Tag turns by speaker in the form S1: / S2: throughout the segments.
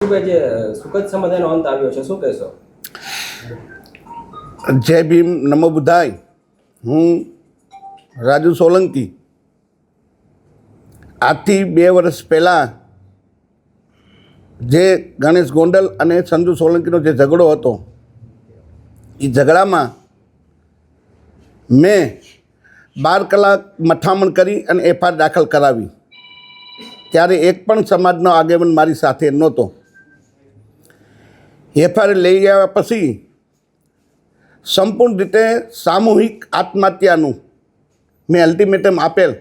S1: રાજુભાઈ, જે સુખદ સમાધાનનો અંત આવ્યો છે, શું કહેશો?
S2: જય ભીમ, નમો બુદ્ધાય. હું રાજુ સોલંકી. આજથી 2 વર્ષ પહેલાં જે ગણેશ ગોંડલ અને સંજુ સોલંકીનો જે ઝઘડો હતો, એ ઝઘડામાં મેં 12 કલાક મથામણ કરી અને એફઆઈઆર દાખલ કરાવી. ત્યારે એક પણ સમાજનો આગેવાન મારી સાથે નહોતો. એફઆઈઆર લઈ ગયા પછી સંપૂર્ણ રીતે સામૂહિક આત્મહત્યાનું મેં અલ્ટિમેટમ આપેલ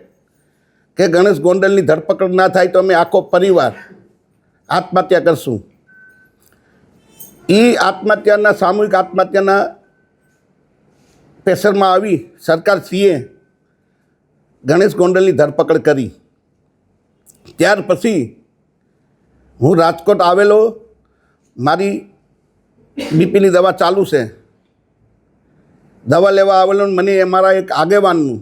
S2: કે ગણેશ ગોંડલની ધરપકડ ના થાય તો અમે આખો પરિવાર આત્મહત્યા કરશું. એ આત્મહત્યાના સામૂહિક આત્મહત્યાના પ્રેશરમાં આવી સરકારશ્રીએ ગણેશ ગોંડલની ધરપકડ કરી. ત્યાર પછી હું રાજકોટ આવેલો, મારી બીપીની દવા ચાલુ છે. દવા લેવા આવેલો, મને અમારા એક આગેવાનનું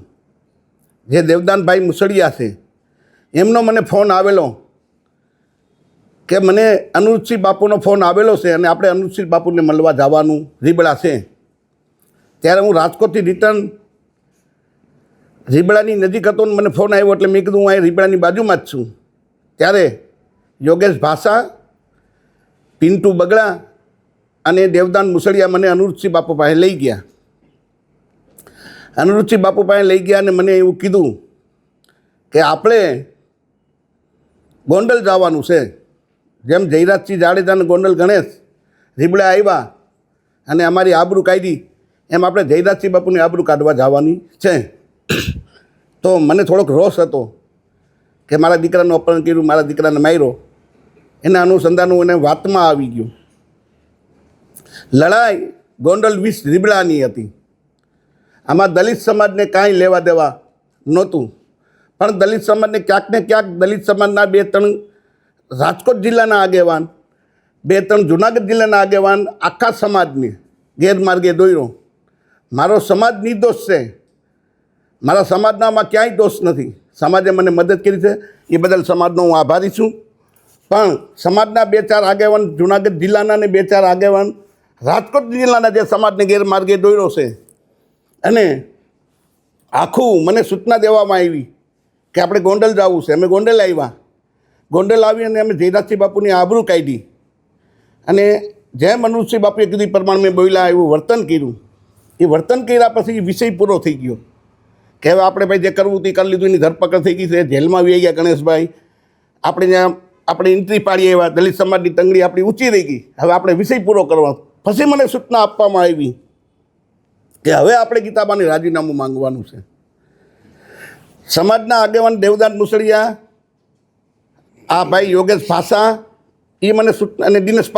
S2: જે દેવદાનભાઈ મુસળિયા છે, એમનો મને ફોન આવેલો કે મને અનુજસિંહ બાપુનો ફોન આવેલો છે અને આપણે અનુજસિંહ બાપુને મળવા જવાનું રીબડા છે. ત્યારે હું રાજકોટથી રિટર્ન રીબડાની નજીક હતો ને મને ફોન આવ્યો, એટલે મેં કીધું હું અહીં રીબડાની બાજુમાં જ છું. ત્યારે યોગેશ ભાષા, પિન્ટુ બગડા અને દેવદાન મુસળિયા મને અનુજસિંહ બાપુ પાસે લઈ ગયા. અનુજસિંહ બાપુ પાસે લઈ ગયા અને મને એવું કીધું કે આપણે ગોંડલ જવાનું છે. જેમ જયરાજસિંહ જાડેજા અને ગોંડલ ગણેશ રીબડા આવ્યા અને અમારી આબરૂ કાઢી, એમ આપણે જયરાજસિંહ બાપુની આબરૂ કાઢવા જવાની છે. તો મને થોડોક રોષ હતો કે મારા દીકરાનું અપહરણ કર્યું, મારા દીકરાને માર્યો. એના અનુસંધાનું એને વાતમાં આવી ગયું. લડાઈ ગોંડલ 20 રીબડાની હતી. આમાં દલિત સમાજને કાંઈ લેવા દેવા નહોતું, પણ દલિત સમાજને ક્યાંક ને ક્યાંક દલિત સમાજના 2-3 રાજકોટ જિલ્લાના આગેવાન, 2-3 જુનાગઢ જિલ્લાના આગેવાન આખા સમાજને ગેરમાર્ગે દોર્યો. મારો સમાજ નિર્દોષ છે, મારા સમાજનામાં ક્યાંય દોષ નથી. સમાજે મને મદદ કરી છે, એ બદલ સમાજનો હું આભારી છું. પણ સમાજના 2-4 આગેવાન જુનાગઢ જિલ્લાના ને 2-4 આગેવાન રાજકોટ જિલ્લાના જે સમાજને ગેરમાર્ગે દોર્યો છે, અને આખું મને સૂચના દેવામાં આવી કે આપણે ગોંડલ જવું છે. અમે ગોંડલ આવ્યા. ગોંડલ આવી અને અમે જયરાજસિંહ બાપુની આબરૂ કાઢી અને જેમ અનુજસિંહ બાપુએ કીધું પ્રમાણે મેં બોલ્યા એવું વર્તન કર્યું. એ વર્તન કર્યા પછી વિષય પૂરો થઈ ગયો કે હવે આપણે ભાઈ જે કરવું તે કરી લીધું. એની ધરપકડ થઈ ગઈ છે, જેલમાં આવી ગયા ગણેશભાઈ. આપણે ત્યાં આપણે એન્ટ્રી પાડીએ એવા દલિત સમાજની તંગડી આપણી ઊંચી રહી ગઈ. હવે આપણે વિષય પૂરો કરવાનો. પછી મને સૂચના આપવામાં આવી કે હવે આપણે ગીતાબાને રાજીનામું માંગવાનું છે. સમાજના આગેવાન દેવદાન મુસળિયા, આ ભાઈ યોગેશ ભાષા, એ મને સૂચના, અને દિનેશ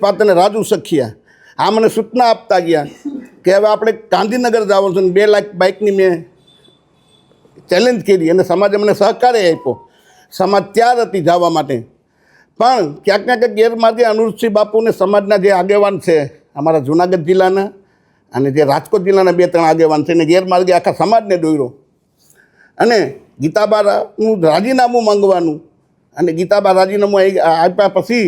S2: પાત્ર અને રાજુ સખિયા, આ મને સૂચના આપતા ગયા કે હવે આપણે ગાંધીનગર જવાનું છે. 2 લાખ બાઇકની મેં ચેલેન્જ કરી અને સમાજે મને સહકારે આપ્યો. સમાજ તૈયાર હતી જવા માટે. પણ ક્યાંક ને ક્યાંક ગેરમાર્ગે અનુજસિંહ બાપુને સમાજના જે આગેવાન છે, અમારા જુનાગઢ જિલ્લાના અને જે રાજકોટ જિલ્લાના 2-3 આગેવાન છે, એને ગેરમાર્ગે આખા સમાજને દોર્યો. અને ગીતાબાનું રાજીનામું માંગવાનું, અને ગીતાબા રાજીનામું આપ્યા પછી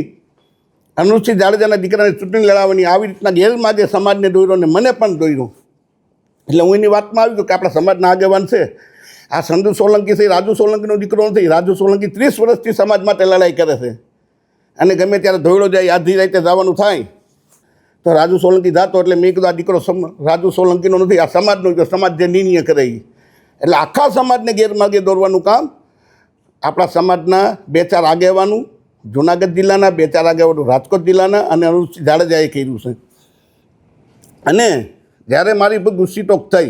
S2: અનુજસિંહ જાડેજાના દીકરાને ચૂંટણી લડાવવાની, આવી રીતના ગેરમાર્ગે સમાજને દોર્યો અને મને પણ દોર્યો. એટલે હું એની વાતમાં આવી ગયો કે આપણા સમાજના આગેવાન છે. આ સંજુ સોલંકી છે, રાજુ સોલંકીનો દીકરો નથી. રાજુ સોલંકી 30 વર્ષથી સમાજ માટે લડાઈ કરે છે. અને ગમે ત્યારે ધોયડો જાય, આધી રાતે જવાનું થાય તો રાજુ સોલંકી જાતો. એટલે મેં કીધું આ દીકરો રાજુ સોલંકીનો નથી, આ સમાજનો. સમાજ જે નિર્ણય કરે. એટલે આખા સમાજને ગેરમાર્ગે દોરવાનું કામ આપણા સમાજના 2-4 આગેવાનું, જુનાગઢ જિલ્લાના 2-4 આગેવાનો રાજકોટ જિલ્લાના અને અનુજસિંહ જાડેજાએ કર્યું છે. અને જ્યારે મારી પર ગુસ્સી ટોક થઈ,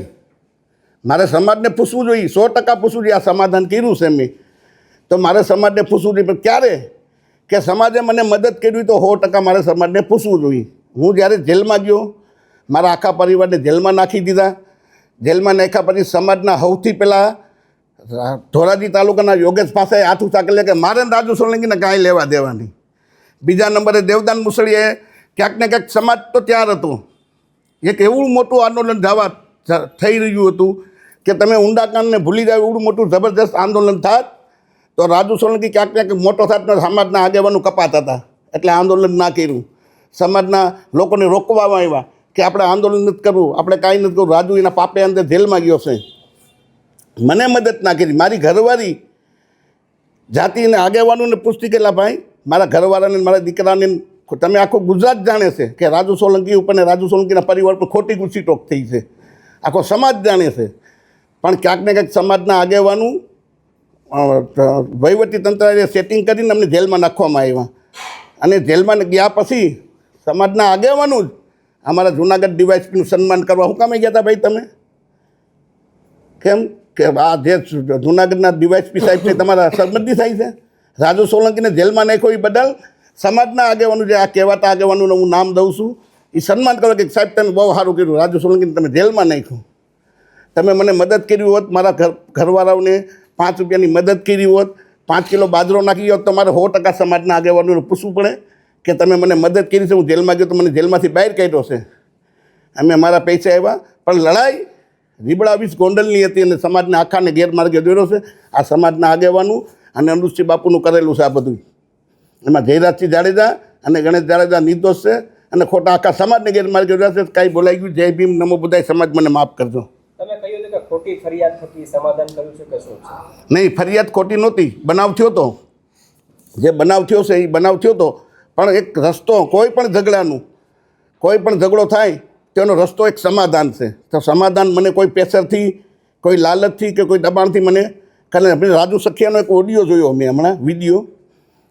S2: મારે સમાજને પૂછવું જોઈએ, 100% પૂછવું જોઈએ. આ સમાધાન કર્યું છે મેં, તો મારે સમાજને પૂછવું જોઈએ. પણ ક્યારે કે સમાજે મને મદદ કરી તો 100% મારે સમાજને પૂછવું જોઈએ. હું જ્યારે જેલમાં ગયો, મારા આખા પરિવારને જેલમાં નાખી દીધા. જેલમાં નાખ્યા પછી સમાજના સૌથી પહેલાં ધોરાજી તાલુકાના યોગેશ પાસે હાથ ઊંચા કરી કે મારે રાજુ સોલંકીને કાંઈ લેવા દેવા નહીં. બીજા નંબરે દેવદાન મુસળિયાએ ક્યાંક ને ક્યાંક સમાજ તો તૈયાર હતો. એક એવું મોટું આંદોલન થઈ રહ્યું હતું કે તમે ઊંડા કાનને ભૂલી જાવ, એવું મોટું જબરદસ્ત આંદોલન થાત તો રાજુ સોલંકી ક્યાંક ક્યાંક મોટો થાતનો સમાજના આગેવાનો કપાતા હતા, એટલે આંદોલન ના કર્યું. સમાજના લોકોને રોકવામાં આવ્યા કે આપણે આંદોલન નથી કરવું, આપણે કાંઈ નથી કરવું. રાજુ એના પાપે અંદર જેલમાં ગયો છે. મને મદદ ના કરી. મારી ઘરવાળી જાતિને આગેવાનોને પૂછતી કેટલા ભાઈ મારા ઘરવાળાને મારા દીકરાને તમે આખું ગુજરાત જાણે છે કે રાજુ સોલંકી ઉપર ને રાજુ સોલંકીના પરિવાર પર ખોટી ગુસ્સીટોક થઈ છે. આખો સમાજ જાણે છે. પણ ક્યાંક ને ક્યાંક સમાજના આગેવાનું વહીવટી તંત્રએ સેટિંગ કરીને અમને જેલમાં નાખવામાં આવ્યા. અને જેલમાં ગયા પછી સમાજના આગેવાનું જ અમારા જૂનાગઢ ડીવાયએસપીનું સન્માન કરવા હું કામે ગયા હતા ભાઈ તમે? કેમ કે આ જે જૂનાગઢના ડીવાયએસપી સાહેબ છે તમારા સંબંધી થાય છે? રાજુ સોલંકીને જેલમાં નાખ્યો એ બદલ સમાજના આગેવાનું જે આ કહેવાતા આગેવાનોનું હું નામ દઉં છું એ સન્માન કરો કે સાહેબ તમે બહુ સારું કર્યું, રાજુ સોલંકીને તમે જેલમાં નાખ્યું. તમે મને મદદ કરી હોત, મારા ઘરવાળાઓને 5 રૂપિયાની મદદ કરી હોત, 5 કિલો બાજરો નાખી હોત, તો મારે 100% સમાજના આગેવાનોને પૂછવું પડે કે તમે મને મદદ કરી છે, હું જેલમાં ગયો તો મને જેલમાંથી બહાર કાઢ્યો છે. અમે મારા પૈસા આવ્યા, પણ લડાઈ રીબડા વીસ ગોંડલની હતી અને સમાજને આખાને ગેરમાર્ગે દોર્યો છે. આ સમાજના આગેવાનું અને અનુજસિંહ બાપુનું કરેલું છે આ બધું. એમાં જયરાજસિંહ જાડેજા અને ગણેશ જાડેજા નિર્દોષ છે અને ખોટા આખા સમાજને ગેરમાર્ગે દોર્યા છે. કાંઈ બોલાઈ ગયું, જય ભીમ, નમો બુદ્ધાય, સમાજ મને માફ કરજો.
S1: તમે કહ્યું હતું કે ખોટી ફરિયાદ થકી સમાધાન કર્યું છે કે શું છે?
S2: નહીં, ફરિયાદ ખોટી નહોતી. બનાવ થયો હતો, જે બનાવ થયો છે એ બનાવ થયો હતો. પણ એક રસ્તો કોઈ પણ ઝઘડાનું, કોઈ પણ ઝઘડો થાય તેનો રસ્તો એક સમાધાન છે. તો સમાધાન મને કોઈ પ્રેશરથી, કોઈ લાલચથી કે કોઈ દબાણથી મને કરે. રાજુ સખિયાનો એક ઓડિયો જોયો મેં હમણાં, વિડીયો.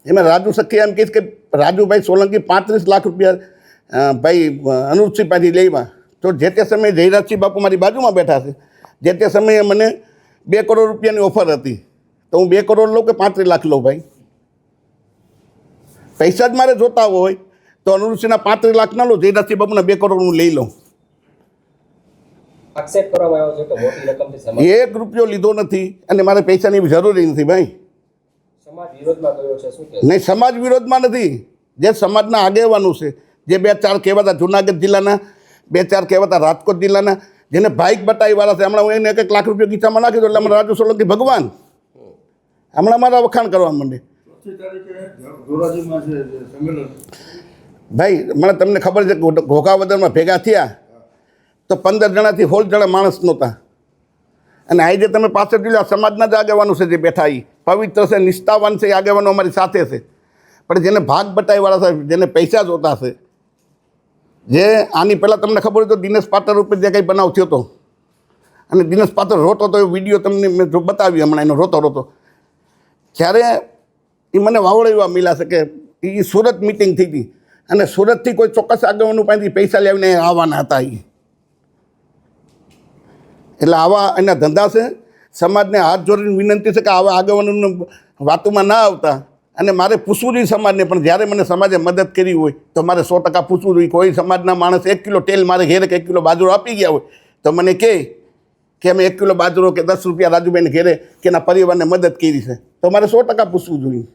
S2: એમાં રાજુ સખિયા એમ કહીશ કે રાજુભાઈ સોલંકી 35 લાખ રૂપિયા ભાઈ અનુજસિંહ પાસેથી લેવા. તો જે તે સમયે જયરાજસિંહ બાપુ મારી બાજુમાં બેઠા છે. જે તે સમયે મને 2 કરોડ રૂપિયાની ઓફર હતી. તો હું 2 કરોડ લઉં કે 35 લાખ લઉં ભાઈ? પૈસા જ મારે જોતા હોય તો અનુજસિંહના 35 લાખ ના લો, જયરાજસિંહ બાપુના 2 કરોડ હું લઈ લઉં.
S1: આક્ષેપ કરવામાં આવ્યો છે કે મોટી રકમથી સમાજ
S2: 1 રૂપિયો લીધો નથી અને મારે પૈસાની જરૂરી નથી ભાઈ.
S1: સમાજ વિરોધમાં ગયો છે શું કે?
S2: નહીં, સમાજ વિરોધમાં નથી. જે સમાજના આગેવાનું છે, જે 2-4 કહેવાતા જૂનાગઢ જિલ્લાના, 2-4 કહેવાતા રાજકોટ જિલ્લાના, જેને બાઇક બતાવીવાળા છે, હમણાં હું એને 1 લાખ રૂપિયા ગીચામાં નાખી દો એટલે અમારા રાજુ સોલંકી ભગવાન હમણાં મારા વખાણ કરવા માંડે. ભાઈ મને તમને ખબર છે ઘોઘાવદરમાં ભેગા થયા તો 15 જણાથી 16 જણા માણસ નહોતા. અને આજે તમે પાછળ જોઈ લો, સમાજના જ આગેવાનો છે જે બેઠા એ પવિત્ર છે, નિષ્ઠાવાન છે, એ આગેવાનો અમારી સાથે છે. પણ જેને ભાગ બટાઈવાળા છે, જેને પૈસા જોતા છે, જે આની પહેલાં તમને ખબર હોય તો દિનેશ પાટર ઉપર જે કંઈ બનાવ થયો હતો અને દિનેશ પાટર રોતો હતો, એ વિડીયો તમને મેં બતાવી હમણાં, એનો રોતો જ્યારે એ મને વાવડેવા મિલા છે કે એ સુરત મિટિંગ થઈ હતી અને સુરતથી કોઈ ચોક્કસ આગેવાનું પાસેથી પૈસા લાવીને આવવાના હતા. એટલે આવા એના ધંધા છે. સમાજને હાથ જોડીને વિનંતી છે કે આવા આગેવાનોને વાતોમાં ના આવતા. અને મારે પૂછવું જોઈએ સમાજને, પણ જ્યારે મને સમાજે મદદ કરી હોય તો મારે 100% પૂછવું જોઈએ. કોઈ સમાજના માણસ 1 કિલો તેલ મારે ઘેરે કે 1 કિલો બાજરો આપી ગયા હોય તો મને કહે કે અમે 1 કિલો બાજરો કે 10 રૂપિયા રાજુભાઈને ઘેરે કે એના પરિવારને મદદ કરી છે, તો મારે 100% પૂછવું જોઈએ.